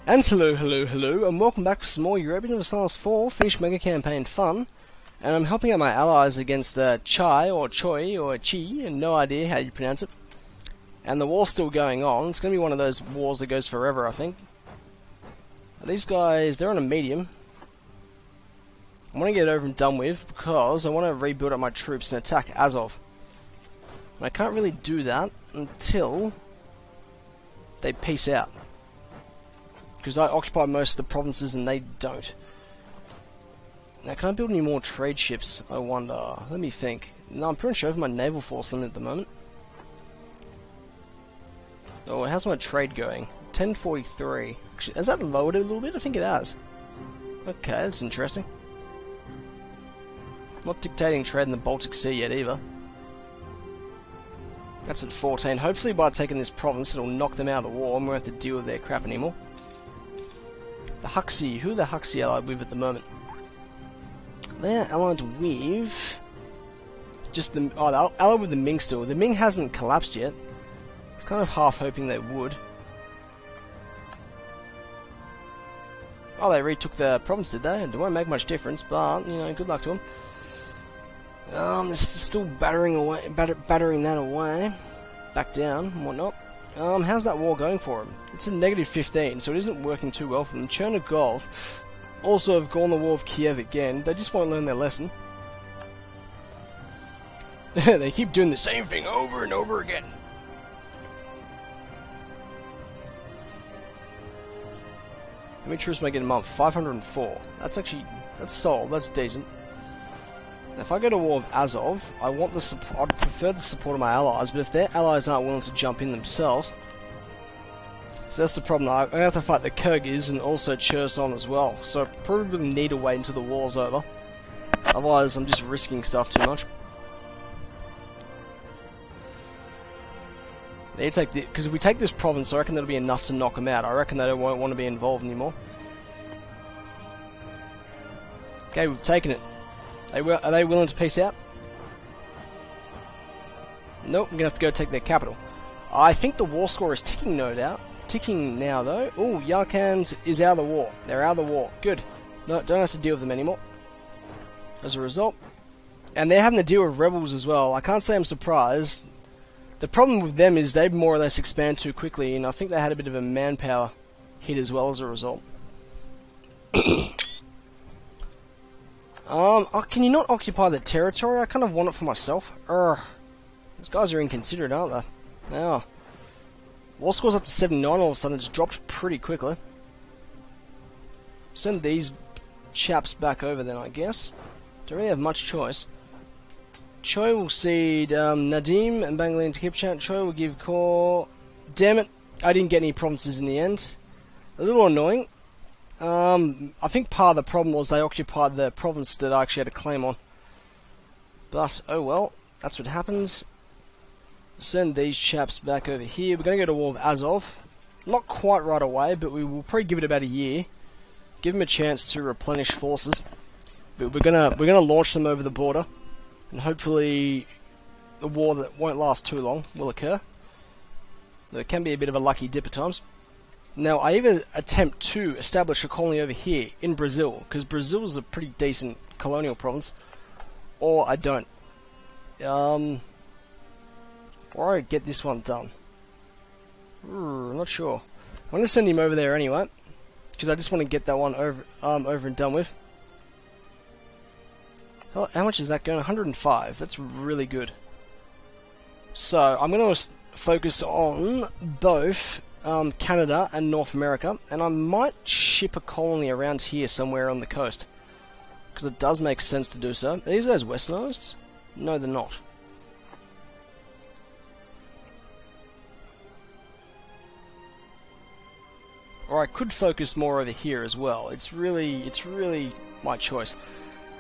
And hello, and welcome back for some more Europa Universalis 4 Finnish MegaCampaign fun. And I'm helping out my allies against the Chai, or Choi, or Chi, and no idea how you pronounce it. And the war's still going on. It's going to be one of those wars that goes forever, I think. These guys, they're on a medium. I want to get it over and done with, because I want to rebuild up my troops and attack Azov. And I can't really do that until they peace out. Because I occupy most of the provinces and they don't. Now, can I build any more trade ships, I wonder? Let me think. No, I'm pretty sure over my naval force limit at the moment. Oh, how's my trade going? 1043. Actually, has that lowered it a little bit? I think it has. Okay, that's interesting. Not dictating trade in the Baltic Sea yet either. That's at 14. Hopefully by taking this province it'll knock them out of the war and we won't have to deal with their crap anymore. The Huxi. Who are the Huxi allied with at the moment? They're allied with... just the... oh, they're allied with the Ming still. The Ming hasn't collapsed yet. I was kind of half hoping they would. Oh, they retook the province, did they? It won't make much difference, but, you know, good luck to them. They're still battering away, battering that away. Back down and whatnot. How's that war going for them? It's a -15, so it isn't working too well for them. Chernigov also have gone the war of Kiev again. They just won't learn their lesson. They keep doing the same thing over and over again. How many troops am I getting a month? 504. That's actually, that's solid, that's decent. Now, if I go to war with Azov, I want the support. I'd prefer the support of my allies, but if their allies aren't willing to jump in themselves, so that's the problem. I'm going to have to fight the Kyrgyz and also Cherson as well. So I probably need to wait until the war's over. Otherwise, I'm just risking stuff too much. They take because if we take this province, I reckon that'll be enough to knock them out. I reckon they won't want to be involved anymore. Okay, we've taken it. Are they willing to peace out? Nope, I'm going to have to go take their capital. I think the war score is ticking, no doubt. Ticking now, though. Oh, Yarkans is out of the war. They're out of the war. Good. No, don't have to deal with them anymore. As a result. And they're having to deal with rebels as well. I can't say I'm surprised. The problem with them is they more or less expand too quickly, and I think they had a bit of a manpower hit as well as a result. Can you not occupy the territory? I kind of want it for myself. These guys are inconsiderate, aren't they? Now, war score's up to 79 all of a sudden. It's dropped pretty quickly. Send these chaps back over then, I guess. Don't really have much choice. Choi will cede Nadim and Bangalore to Kipchat. Choi will give Kor... damn it, I didn't get any provinces in the end. A little annoying. I think part of the problem was they occupied the province that I actually had a claim on. But, oh well, that's what happens. Send these chaps back over here. We're going to go to war with Azov. Not quite right away, but we will probably give it about a year. Give them a chance to replenish forces. But we're gonna launch them over the border. And hopefully a war that won't last too long will occur. Though it can be a bit of a lucky dip at times. Now, I either attempt to establish a colony over here in Brazil, because Brazil is a pretty decent colonial province, or I don't. Or I get this one done. I'm not sure. I'm going to send him over there anyway, because I just want to get that one over and done with. How much is that going? 105. That's really good. So, I'm going to focus on both Canada and North America, and I might ship a colony around here somewhere on the coast, because it does make sense to do so. Are these guys westernized? No, they're not. Or I could focus more over here as well. It's really my choice.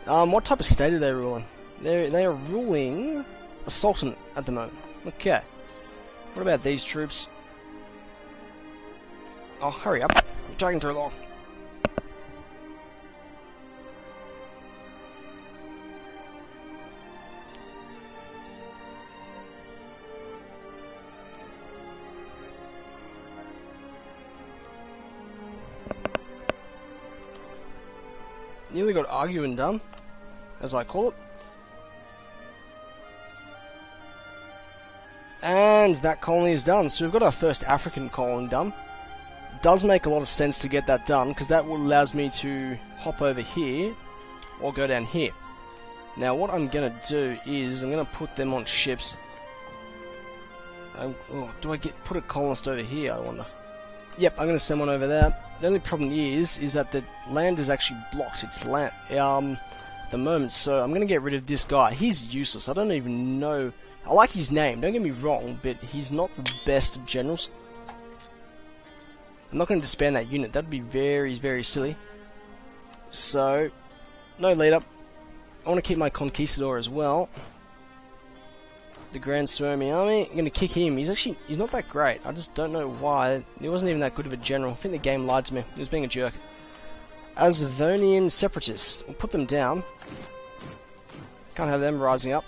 What type of state are they ruling? They are ruling a sultanate at the moment. Okay. What about these troops? Oh, hurry up. You're taking too long. nearly got arguing done, as I call it. And that colony is done. So we've got our first African colony done. Does make a lot of sense to get that done, because that will allows me to hop over here, or go down here. Now what I'm going to do is, I'm going to put them on ships. Do I put a colonist over here, I wonder? Yep, I'm going to send one over there. The only problem is that the land is actually blocked. It's land, the moment, so I'm going to get rid of this guy. He's useless. I don't even know. I like his name, don't get me wrong, but he's not the best of generals. I'm not going to disband that unit. That'd be very, very silly. So, no lead up. I want to keep my Conquistador as well. The Grand Swarmy Army. I'm going to kick him. He's not that great. I just don't know why. He wasn't even that good of a general. I think the game lied to me. He was being a jerk. Azavonian Separatists. We'll put them down. Can't have them rising up.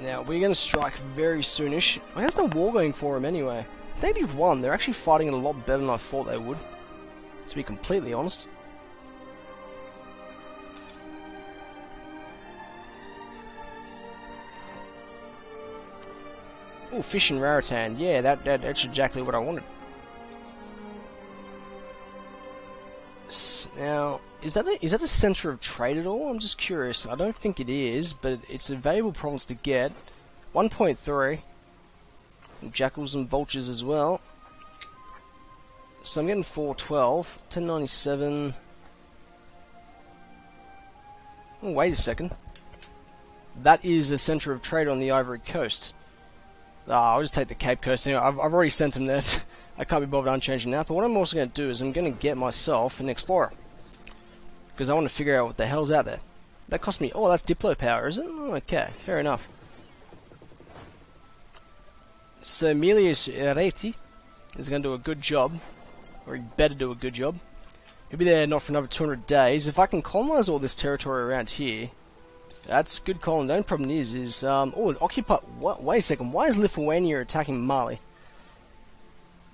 Now, we're going to strike very soonish. How's the war going for him anyway? -1. They're actually fighting it a lot better than I thought they would, to be completely honest. Oh, fish and Raritan. Yeah, that's exactly what I wanted. Now, is that the centre of trade at all? I'm just curious. I don't think it is, but it's a valuable province to get. 1.3. Jackals and vultures as well. So I'm getting 412, 1097. Oh, wait a second. That is a centre of trade on the Ivory Coast. I'll just take the Cape Coast anyway. I've already sent him there. I can't be bothered unchanging that. But what I'm also going to do is I'm going to get myself an explorer, because I want to figure out what the hell's out there. That cost me. Oh, that's Diplo power, is it? Oh, okay, fair enough. So Milius Reti is going to do a good job, or he better do a good job. He'll be there not for another 200 days. If I can colonize all this territory around here, that's good colony. The only problem is oh, occupy. What? Wait a second. Why is Lithuania attacking Mali?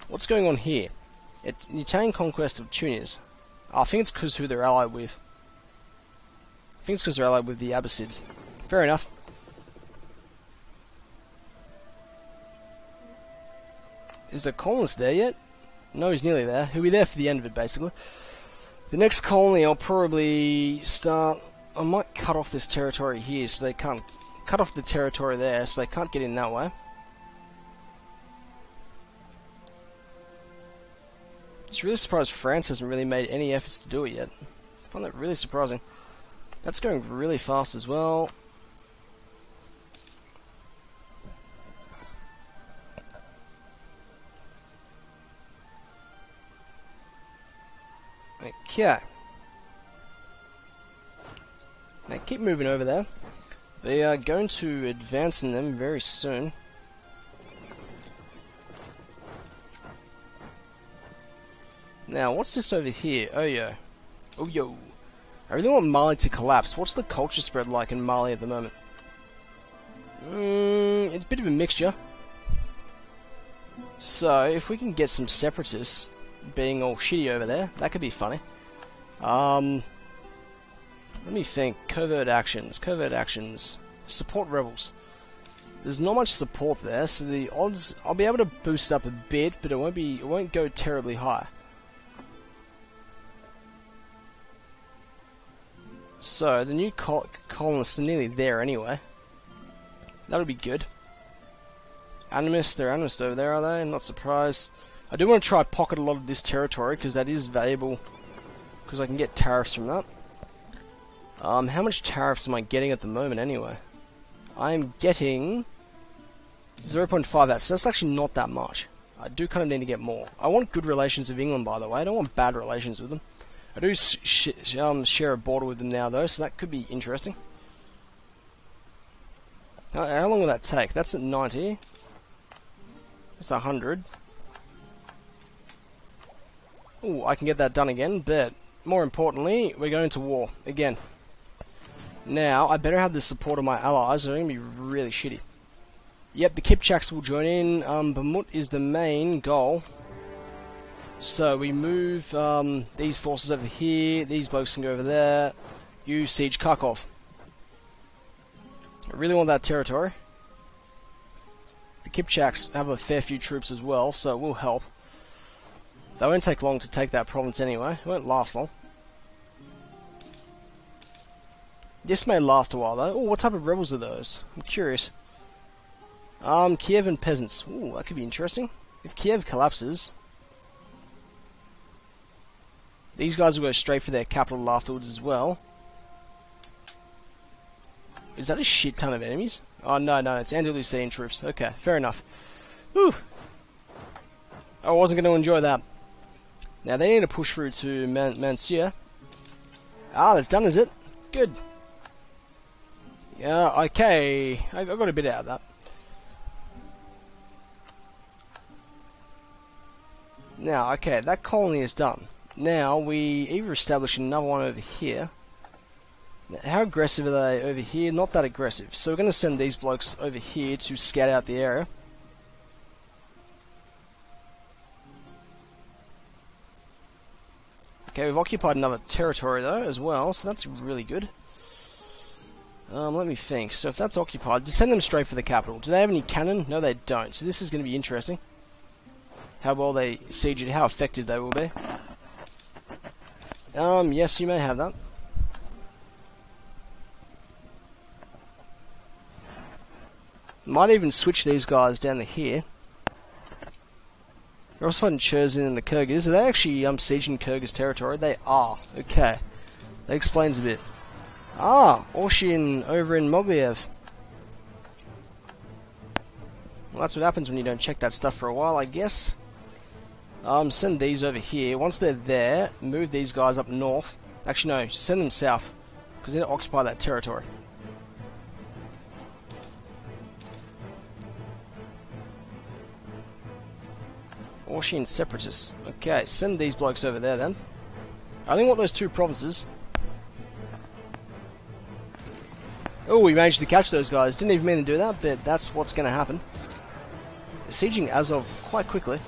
What's going on here? The Italian conquest of Tunis. Oh, I think it's because who they're allied with. I think it's because they're allied with the Abbasids. Fair enough. Is the colonist there yet? No, he's nearly there. He'll be there for the end of it, basically. The next colony, I'll probably start. I might cut off this territory here, so they can't cut off the territory there, so they can't get in that way. Just really surprised France hasn't really made any efforts to do it yet. I find that really surprising. That's going really fast as well. Okay. Now keep moving over there. They are going to advance in them very soon. Now, what's this over here? Oh, yo. Oh, yo. I really want Mali to collapse. What's the culture spread like in Mali at the moment? It's a bit of a mixture. So, if we can get some separatists being all shitty over there, that could be funny. Let me think. Covert actions. Covert actions. Support rebels. There's not much support there, so the odds I'll be able to boost up a bit, but it won't go terribly high. So the new colonists are nearly there anyway. That'll be good. Animist, they're animist over there, are they? I'm not surprised. I do want to try pocket a lot of this territory because that is valuable, because I can get tariffs from that. How much tariffs am I getting at the moment anyway? I'm getting 0.5 out, so that's actually not that much. I do kind of need to get more. I want good relations with England, by the way. I don't want bad relations with them. I do share a border with them now, though, so that could be interesting. How long will that take? That's at 90. That's 100. Ooh, I can get that done again, but more importantly, we're going to war again. Now, I better have the support of my allies, or they're going to be really shitty. Yep, the Kipchaks will join in. Bamut is the main goal. So we move these forces over here. These blokes can go over there. You siege Kharkov. I really want that territory. The Kipchaks have a fair few troops as well, so it will help. They won't take long to take that province anyway. It won't last long. This may last a while though. Oh, what type of rebels are those? I'm curious. Kiev and peasants. Ooh, that could be interesting. If Kiev collapses, these guys will go straight for their capital afterwards as well. Is that a shit ton of enemies? Oh, no, it's Andalusian troops. Okay, fair enough. Whew. I wasn't going to enjoy that. Now, they need to push through to Mansur. Ah, that's done, is it? Good. Yeah, okay. I got a bit out of that. Now, okay, that colony is done. Now, we either establish another one over here. How aggressive are they over here? Not that aggressive. So we're going to send these blokes over here to scout out the area. Okay, we've occupied another territory though as well, so that's really good. Let me think. So if that's occupied, just send them straight for the capital. Do they have any cannon? No, they don't. So this is going to be interesting. How well they siege it, how effective they will be. Yes, you may have that. Might even switch these guys down to here. We're also fighting Cherzin and the Kyrgyz. Are they actually sieging Kyrgyz territory? They are. Okay. That explains a bit. Ah, Orshin over in Mogliev. Well, that's what happens when you don't check that stuff for a while, I guess. Send these over here. Once they're there, move these guys up north. Actually, no, send them south, because they occupy that territory. Orshin separatists. Okay, send these blokes over there then. I only want those two provinces. Oh, we managed to catch those guys. Didn't even mean to do that, but that's what's going to happen. They're sieging Azov quite quickly.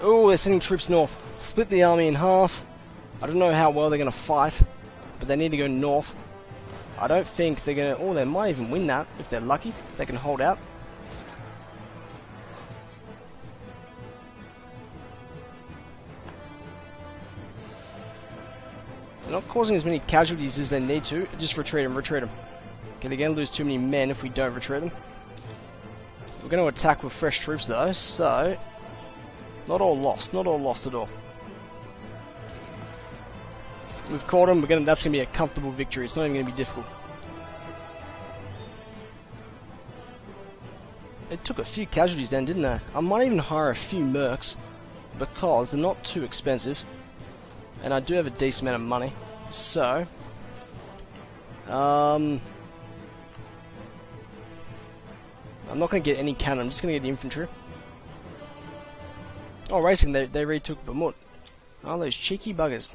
Oh, they're sending troops north. Split the army in half. I don't know how well they're going to fight, but they need to go north. I don't think they're going to... Oh, they might even win that if they're lucky. They can hold out. They're not causing as many casualties as they need to. Just retreat them, retreat them. Okay, they're going to lose too many men if we don't retreat them. We're going to attack with fresh troops though, so... Not all lost at all. We've caught them, that's going to be a comfortable victory. It's not even going to be difficult. It took a few casualties then, didn't they? I might even hire a few mercs, because they're not too expensive. And I do have a decent amount of money, so... I'm not going to get any cannon, I'm just going to get the infantry. Oh, racing, they retook Bamut. Oh, those cheeky buggers.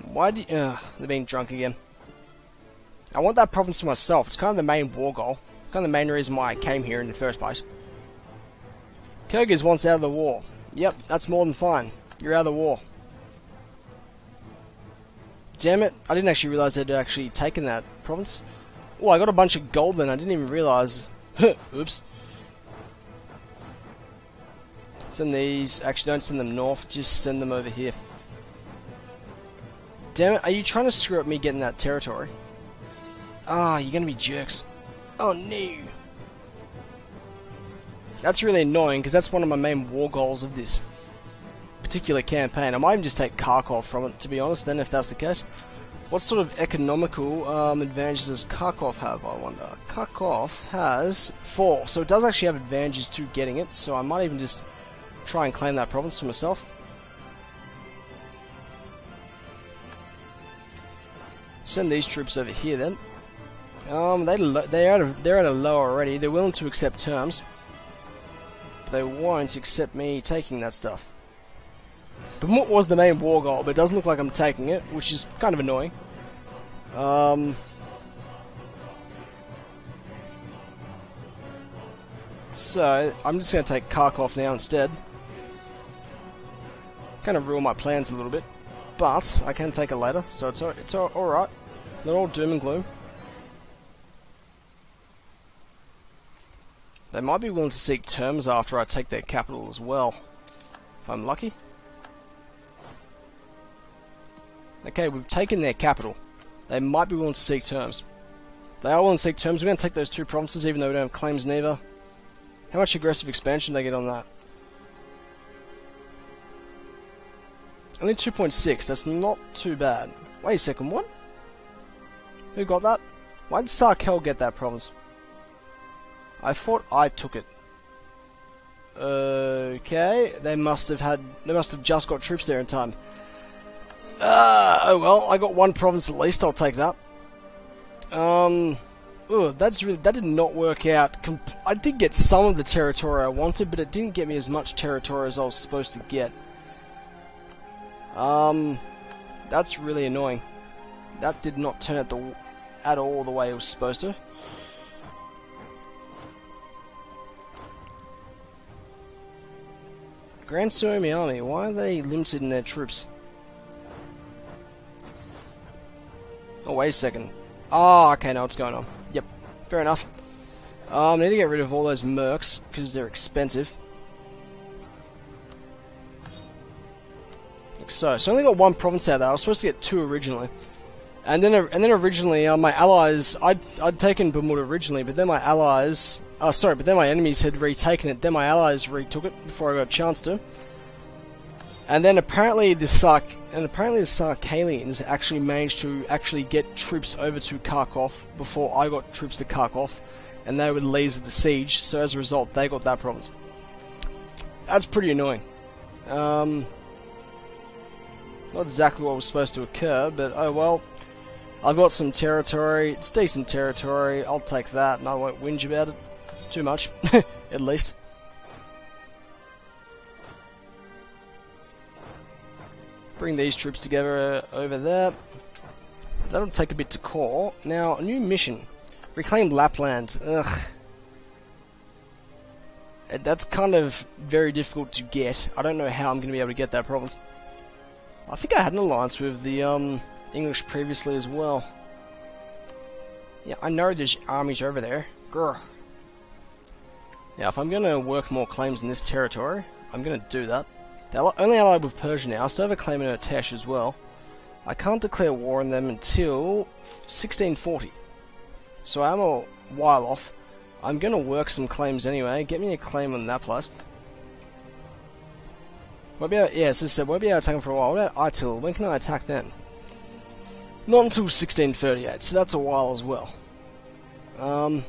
Why do you... they're being drunk again. I want that province to myself. It's kind of the main war goal. Kind of the main reason why I came here in the first place. Kyrgyz wants out of the war. Yep, that's more than fine. You're out of the war. Damn it, I didn't actually realize they'd actually taken that province. Oh, I got a bunch of gold then, I didn't even realize. Oops. Send these, actually don't send them north, just send them over here. Damn it, are you trying to screw up me getting that territory? Ah, you're gonna be jerks. Oh no. That's really annoying, because that's one of my main war goals of this particular campaign. I might even just take Kharkov from it, to be honest, then, if that's the case. What sort of economical advantages does Kharkov have, I wonder? Kharkov has 4, so it does actually have advantages to getting it, so I might even just try and claim that province for myself. Send these troops over here, then. They're at a low already. They're willing to accept terms. They won't accept me taking that stuff. But what was the main war goal, but it doesn't look like I'm taking it, which is kind of annoying. So, I'm just going to take Kharkov now instead. Kind of ruin my plans a little bit, but I can take it later, so it's alright. Not all doom and gloom. They might be willing to seek terms after I take their capital as well, if I'm lucky. Okay, we've taken their capital. They might be willing to seek terms. They are willing to seek terms. We're going to take those two provinces, even though we don't have claims neither. How much aggressive expansion do they get on that? Only 2.6, that's not too bad. Wait a second, what? Who got that? Why did Sarkel get that province? I thought I took it. Okay, they must have just got troops there in time. Oh well, I got one province at least, I'll take that. That did not work out. I did get some of the territory I wanted, but it didn't get me as much territory as I was supposed to get. That's really annoying. That did not turn out at all the way it was supposed to. Grand Suomi Army, why are they limited in their troops? Oh, wait a second. Oh, okay, now what's going on? Yep, fair enough. I need to get rid of all those mercs, because they're expensive. Like so I only got one province out there. I was supposed to get two originally. And then originally, my allies, I'd taken Bermuda originally, but then my allies, but then my enemies had retaken it, then my allies retook it before I got a chance to. And then apparently the Sarkalians actually managed to get troops over to Kharkov before I got troops to Kharkov, and they would laser the siege, so as a result, they got that province. That's pretty annoying. Not exactly what was supposed to occur, but oh well. I've got some territory, it's decent territory, I'll take that and I won't whinge about it too much, at least. Bring these troops together over there. That'll take a bit to core. Now, a new mission. Reclaim Lapland. Ugh. That's kind of very difficult to get. I don't know how I'm going to be able to get that province. I think I had an alliance with the English previously as well. Yeah, I know there's armies over there. Grr. Now, if I'm going to work more claims in this territory, I'm going to do that. They're only allied with Persia now. I still have a claim in Urtesh as well. I can't declare war on them until 1640. So I'm a while off. I'm going to work some claims anyway. Get me a claim on that place. Won't be able, yeah, as I said, won't be able to attack them for a while. What about Itil? When can I attack them? Not until 1638, so that's a while as well. How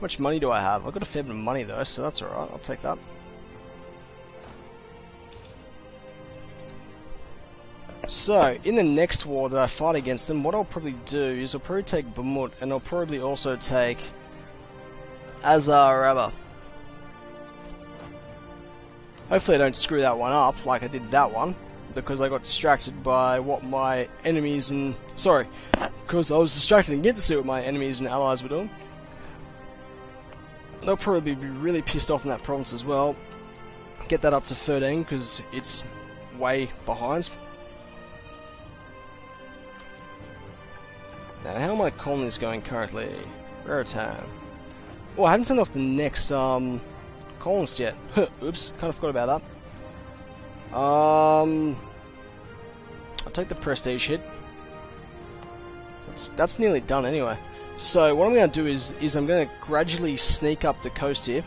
much money do I have? I've got a fair bit of money though, so that's alright, I'll take that. So, in the next war that I fight against them, what I'll probably do is I'll probably take Bamut, and I'll probably also take Azar Rabba. Hopefully I don't screw that one up like I did that one, because I got distracted by what my enemies and... Sorry, because I was distracted and get to see what my enemies and allies were doing. They'll probably be really pissed off in that province as well. Get that up to 13, because it's way behind. Now, how are my colonies going currently? Raritan. Oh, I haven't sent off the next colonist yet. Oops, kind of forgot about that. I'll take the prestige hit. That's nearly done anyway. So what I'm going to do is I'm going to gradually sneak up the coast here,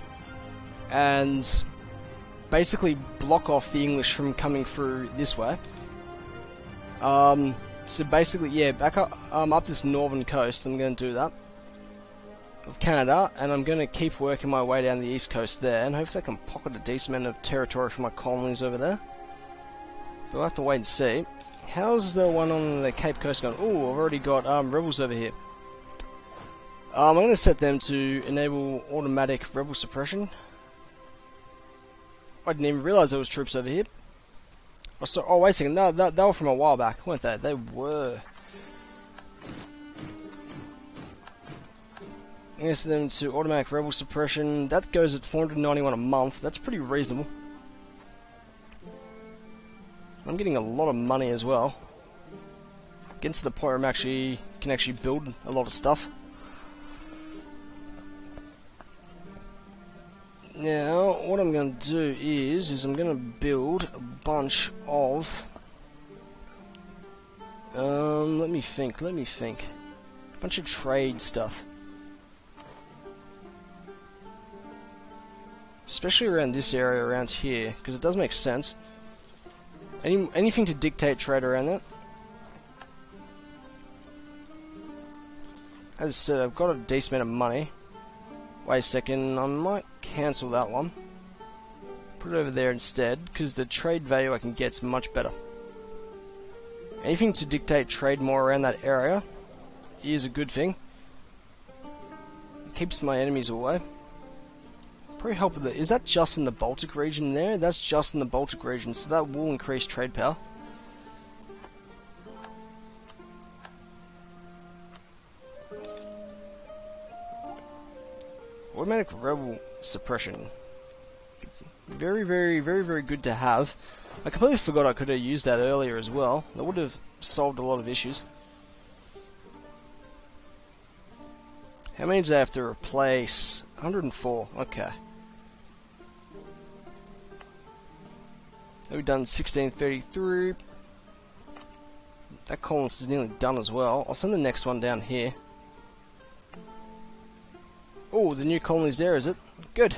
and basically block off the English from coming through this way. So basically, yeah, back up this northern coast. I'm going to do that of Canada, and I'm going to keep working my way down the east coast there, and hopefully I can pocket a decent amount of territory for my colonies over there. But we'll have to wait and see. How's the one on the Cape Coast going? Oh, I've already got rebels over here. I'm going to set them to enable automatic rebel suppression. I didn't even realise there was troops over here. Oh, wait a second. No, they were from a while back, weren't they? They were. Answer them to automatic rebel suppression. That goes at 491 a month. That's pretty reasonable. I'm getting a lot of money as well. Getting to the point where I can actually build a lot of stuff. Now, what I'm going to do is I'm going to build a bunch of... let me think. A bunch of trade stuff. Especially around this area around here, because it does make sense. Anything to dictate trade around that. As I said, I've got a decent amount of money. Wait a second, I might cancel that one. Put it over there instead, because the trade value I can get is much better. Anything to dictate trade more around that area is a good thing. It keeps my enemies away. Probably help with it. Is that just in the Baltic region there? That's just in the Baltic region, so that will increase trade power. Automatic rebel suppression. Very, very, very, very good to have. I completely forgot I could have used that earlier as well. That would have solved a lot of issues. How many do I have to replace? 104. Okay. We've done 1633. That colonist is nearly done as well. I'll send the next one down here. Oh, the new colony's there, is it? Good.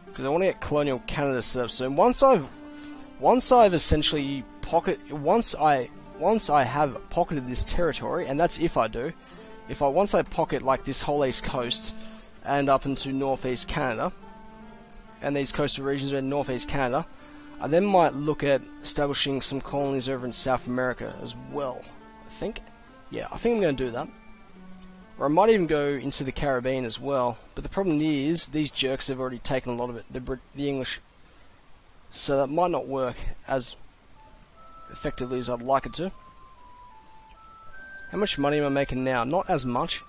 Because I want to get colonial Canada set up soon. Once I've essentially once I have pocketed this territory, and that's if I do. Once I pocket like this whole east coast and up into northeast Canada, and these coastal regions are in northeast Canada, I then might look at establishing some colonies over in South America as well. I think. Yeah, I think I'm going to do that. Or I might even go into the Caribbean as well. But the problem is, these jerks have already taken a lot of it, the English. So that might not work as effectively as I'd like it to. How much money am I making now? Not as much.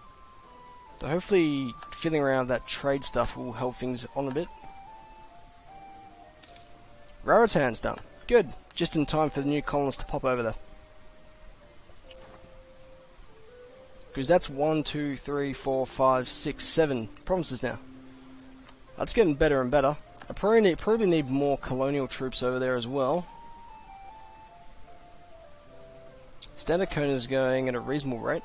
So hopefully, fiddling around that trade stuff will help things on a bit. Raritan's done. Good. Just in time for the new colonists to pop over there. Because that's 1, 2, 3, 4, 5, 6, 7 provinces now. That's getting better and better. I probably need more colonial troops over there as well. Standard Cone is going at a reasonable rate.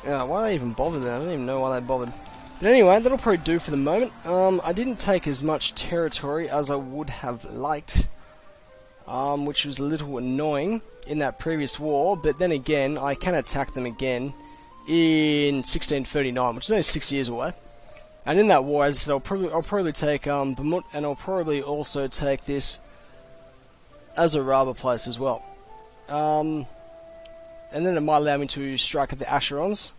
Yeah, why did I even bother then? I don't even know why they bothered. But anyway, that'll probably do for the moment. I didn't take as much territory as I would have liked, which was a little annoying in that previous war, but then again, I can attack them again in 1639, which is only 6 years away. And in that war, as I said, I'll probably take Bamut, and I'll probably also take this as a Azoraba place as well. And then it might allow me to strike at the Asherons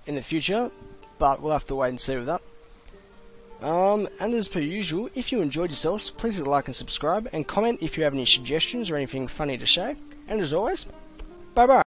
in the future, but we'll have to wait and see with that. And as per usual, if you enjoyed yourselves, please hit like and subscribe, and comment if you have any suggestions or anything funny to say. And as always, bye bye.